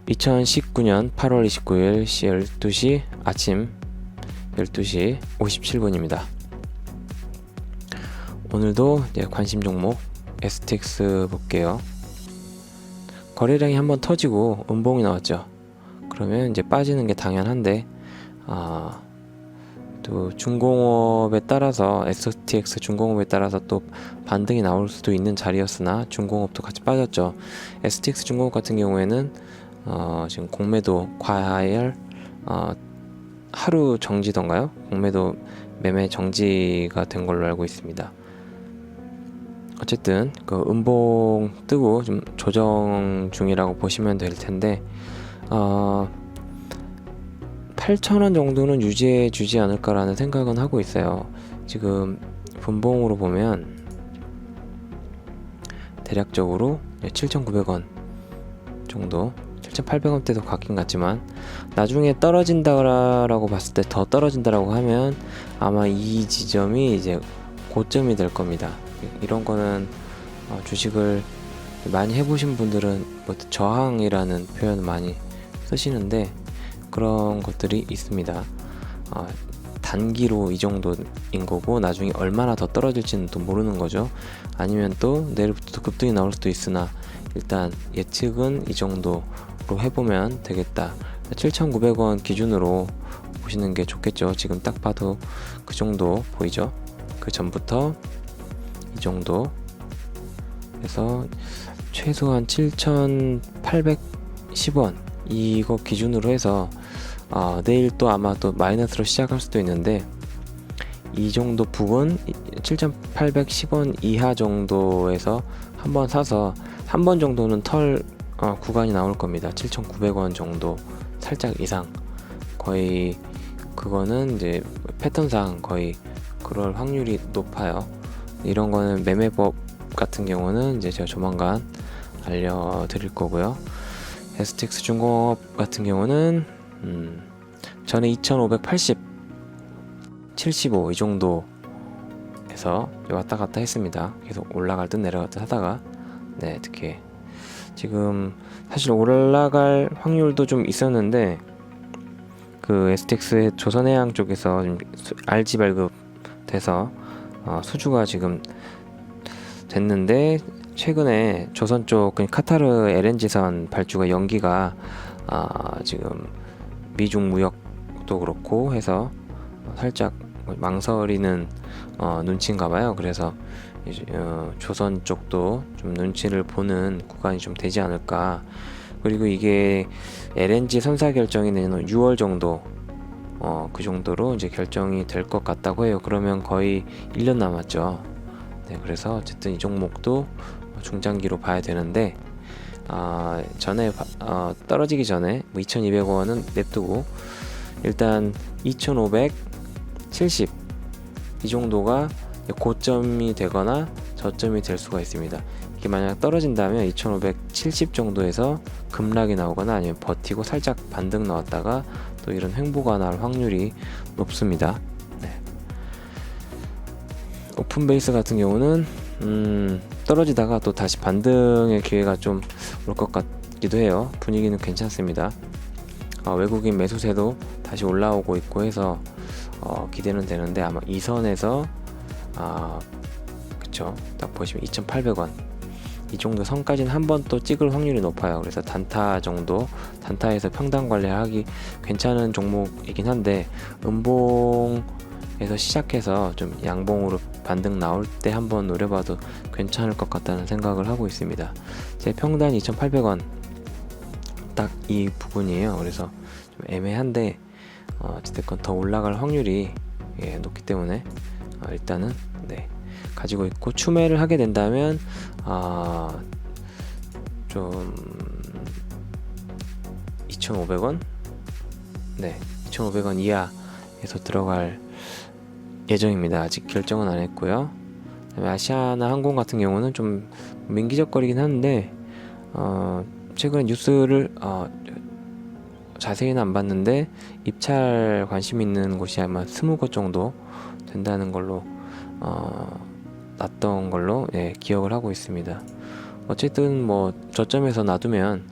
2019년 8월 29일 12시 아침 12시 57분입니다. 오늘도 관심 종목 STX 볼게요. 거래량이 한번 터지고 음봉이 나왔죠. 그러면 이제 빠지는 게 당연한데 또 중공업에 따라서 STX 중공업에 따라서 또 반등이 나올 수도 있는 자리였으나 중공업도 같이 빠졌죠. STX 중공업 같은 경우에는 지금 공매도 과열 하루 정지던가요? 공매도 매매 정지가 된 걸로 알고 있습니다. 어쨌든 그 음봉 뜨고 좀 조정 중이라고 보시면 될 텐데 8,000원 정도는 유지해 주지 않을까라는 생각은 하고 있어요. 지금 분봉으로 보면 대략적으로 7,900원 정도, 7,800원대도 같긴 같지만 나중에 떨어진다라고 봤을 때 더 떨어진다라고 하면 아마 이 지점이 이제 고점이 될 겁니다. 이런 거는 주식을 많이 해보신 분들은 뭐 저항이라는 표현 많이 쓰시는데 그런 것들이 있습니다. 단기로 이 정도인 거고 나중에 얼마나 더 떨어질지는 또 모르는 거죠. 아니면 또 내일부터 급등이 나올 수도 있으나 일단 예측은 이 정도로 해보면 되겠다. 7,900원 기준으로 보시는 게 좋겠죠. 지금 딱 봐도 그 정도 보이죠. 그 전부터 이 정도 해서 최소한 7,810원 이거 기준으로 해서 내일 또 아마 또 마이너스로 시작할 수도 있는데 이 정도 부분 7,810원 이하 정도에서 한번 사서 한 번 정도는 털 구간이 나올 겁니다. 7,900원 정도 살짝 이상 거의 그거는 이제 패턴상 거의 그럴 확률이 높아요. 이런 거는 매매법 같은 경우는 이제 제가 조만간 알려드릴 거고요. STX 중공업 같은 경우는 전에 2,580, 75 이 정도에서 왔다 갔다 했습니다. 계속 올라갈 듯 내려갈 듯 하다가 특히 지금 사실 올라갈 확률도 좀 있었는데 그 STX의 조선해양 쪽에서 RG 발급돼서 수주가 지금 됐는데 최근에 조선 쪽 카타르 LNG선 발주가 연기가 지금 미중 무역도 그렇고 해서 살짝 망설이는 눈치인가 봐요. 그래서 조선 쪽도 좀 눈치를 보는 구간이 좀 되지 않을까. 그리고 이게 LNG 선사 결정이 내년 6월 정도 그 정도로 이제 결정이 될 것 같다고 해요. 그러면 거의 1년 남았죠. 그래서 어쨌든 이 종목도 중장기로 봐야 되는데 전에 떨어지기 전에 2,200원은 냅두고 일단 2,570 이 정도가 고점이 되거나 저점이 될 수가 있습니다. 이게 만약 떨어진다면 2,570 정도에서 급락이 나오거나 아니면 버티고 살짝 반등 나왔다가 또 이런 횡보가 날 확률이 높습니다. 오픈베이스 같은 경우는 떨어지다가 또 다시 반등의 기회가 좀 올 것 같기도 해요. 분위기는 괜찮습니다. 외국인 매수세도 다시 올라오고 있고 해서 기대는 되는데 아마 이 선에서 그쵸, 딱 보시면 2,800원 이 정도 선까지는 한 번 또 찍을 확률이 높아요. 그래서 단타 정도, 단타에서 평단 관리하기 괜찮은 종목이긴 한데 음봉에서 시작해서 좀 양봉으로 반등 나올 때 한번 노려봐도 괜찮을 것 같다는 생각을 하고 있습니다. 제 평단 2,800원 딱 이 부분이에요. 그래서 좀 애매한데 어쨌든 더 올라갈 확률이 높기 때문에 일단은 가지고 있고 추매를 하게 된다면 좀 2,500원 2,500원 이하에서 들어갈 예정입니다. 아직 결정은 안 했고요. 그다음에 아시아나 항공 같은 경우는 좀 민기적거리긴 하는데 최근에 뉴스를 자세히는 안 봤는데 입찰 관심 있는 곳이 아마 20곳 정도 된다는 걸로 났던 걸로 기억을 하고 있습니다. 어쨌든 뭐 저점에서 놔두면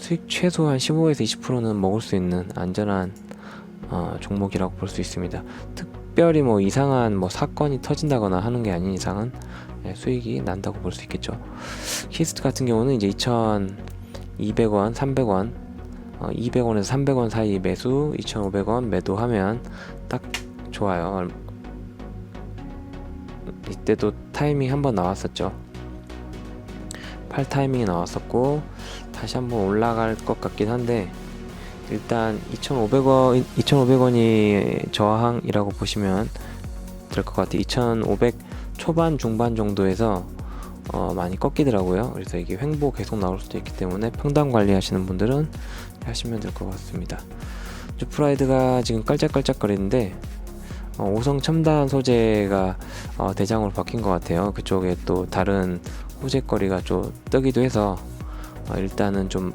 수익 최소한 15에서 20%는 먹을 수 있는 안전한 종목이라고 볼 수 있습니다. 특별히 뭐 이상한 뭐 사건이 터진다거나 하는 게 아닌 이상은 수익이 난다고 볼 수 있겠죠. 키스트 같은 경우는 이제 2,200원, 300원, 200원에서 300원 사이 매수, 2,500원 매도하면 딱 좋아요. 이때도 타이밍 한번 나왔었죠. 팔 타이밍이 나왔었고 다시 한번 올라갈 것 같긴 한데, 일단 2,500원이 저항이라고 보시면 될 것 같아요. 2,500 초반 중반 정도에서 많이 꺾이더라고요. 그래서 이게 횡보 계속 나올 수도 있기 때문에 평단 관리하시는 분들은 하시면 될 것 같습니다. 주프라이드가 지금 깔짝깔짝거리는데 오성 첨단 소재가 대장으로 바뀐 것 같아요. 그쪽에 또 다른 호재거리가 좀 뜨기도 해서 일단은 좀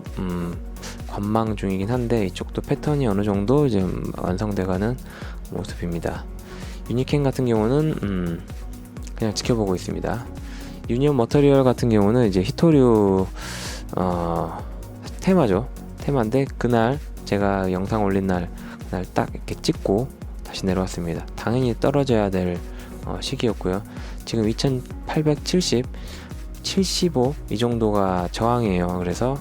관망 중이긴 한데, 이쪽도 패턴이 어느 정도 지금 완성돼가는 모습입니다. 유니캠 같은 경우는 그냥 지켜보고 있습니다. 유니온 머터리얼 같은 경우는 이제 히토류 테마죠. 테마인데 그날 제가 영상 올린 날 그날 딱 이렇게 찍고 다시 내려왔습니다. 당연히 떨어져야 될 시기였고요. 지금 2870, 75 이 정도가 저항이에요. 그래서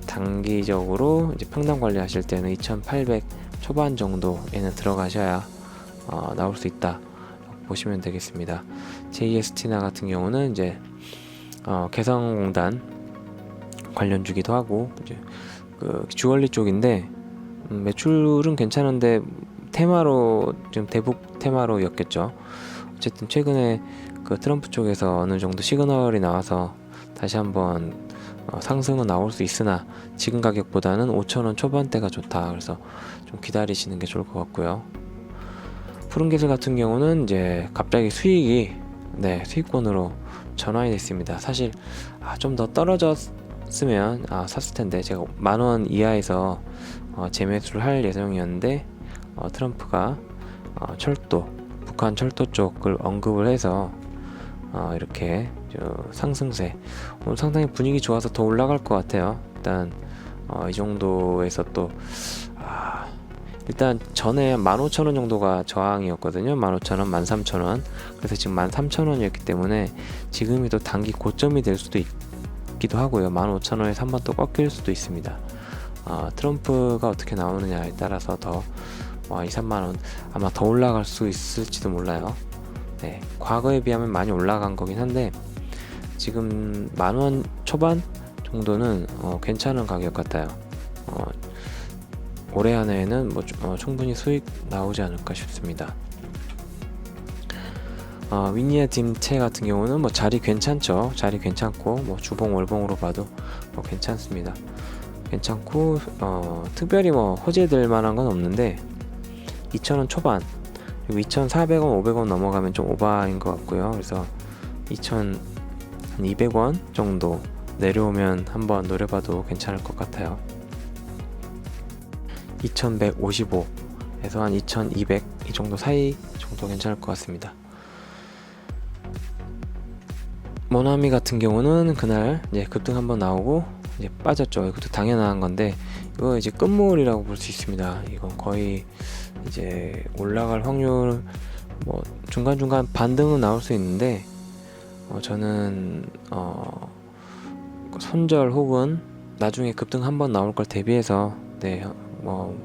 단기적으로 이제 평단 관리하실 때는 2800 초반 정도에는 들어가셔야 나올 수 있다 보시면 되겠습니다. JST나 같은 경우는 이제 개성공단 관련주기도 하고, 이제 그 주얼리 쪽인데 매출은 괜찮은데 테마로 지금 대북 테마로였겠죠. 어쨌든 최근에 그 트럼프 쪽에서 어느 정도 시그널이 나와서 다시 한번 상승은 나올 수 있으나 지금 가격보다는 5,000원 초반대가 좋다. 그래서 좀 기다리시는 게 좋을 것 같고요. 푸른기술 같은 경우는 이제 갑자기 수익이 수익권으로 전환이 됐습니다. 사실 좀 더 떨어졌으면 샀을 텐데, 제가 10,000원 이하에서 재매수를 할 예정이었는데 트럼프가 철도, 북한 철도 쪽을 언급을 해서 이렇게 상승세, 오늘 상당히 분위기 좋아서 더 올라갈 것 같아요. 일단 이 정도에서 또 일단 전에 15,000원 정도가 저항이었거든요. 15,000원, 13,000원. 그래서 지금 13,000원이었기 때문에 지금이 또 단기 고점이 될 수도 있기도 하고요. 15,000원에서 한번 또 꺾일 수도 있습니다. 트럼프가 어떻게 나오느냐에 따라서 더 2, 3만원 아마 더 올라갈 수 있을지도 몰라요. 과거에 비하면 많이 올라간 거긴 한데 지금 10,000원 초반 정도는 괜찮은 가격 같아요. 올해 안에는 충분히 수익 나오지 않을까 싶습니다. 위니아 딤체 같은 경우는 자리 괜찮죠. 자리 괜찮고 주봉 월봉으로 봐도 괜찮습니다. 괜찮고 특별히 호재될 만한 건 없는데 2,000원 초반, 그리고 2,400원, 500원 넘어가면 좀 오바인 것 같고요. 그래서 2,200원 정도 내려오면 한번 노려봐도 괜찮을 것 같아요. 2,155에서 한 2,200 이 정도 사이 정도 괜찮을 것 같습니다. 모나미 같은 경우는 그날 급등 한번 나오고 이제 빠졌죠. 이것도 당연한 건데 이거 이제 끝물이라고 볼 수 있습니다. 이건 거의 이제 올라갈 확률 중간중간 반등은 나올 수 있는데 저는 손절 혹은 나중에 급등 한번 나올 걸 대비해서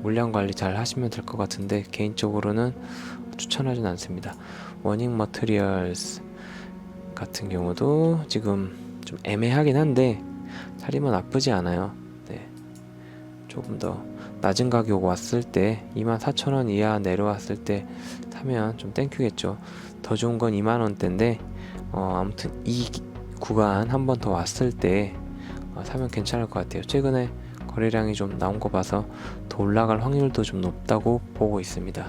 물량 관리 잘 하시면 될 것 같은데 개인적으로는 추천하진 않습니다. 워닝 머티리얼스 같은 경우도 지금 좀 애매하긴 한데 자리만 나쁘지 않아요. 조금 더 낮은 가격 왔을 때 24,000원 이하 내려왔을 때 사면 좀 땡큐겠죠. 더 좋은 건 20,000원대인데 아무튼 이 구간 한 번 더 왔을 때 사면 괜찮을 것 같아요. 최근에 거래량이 좀 나온 거 봐서 더 올라갈 확률도 좀 높다고 보고 있습니다.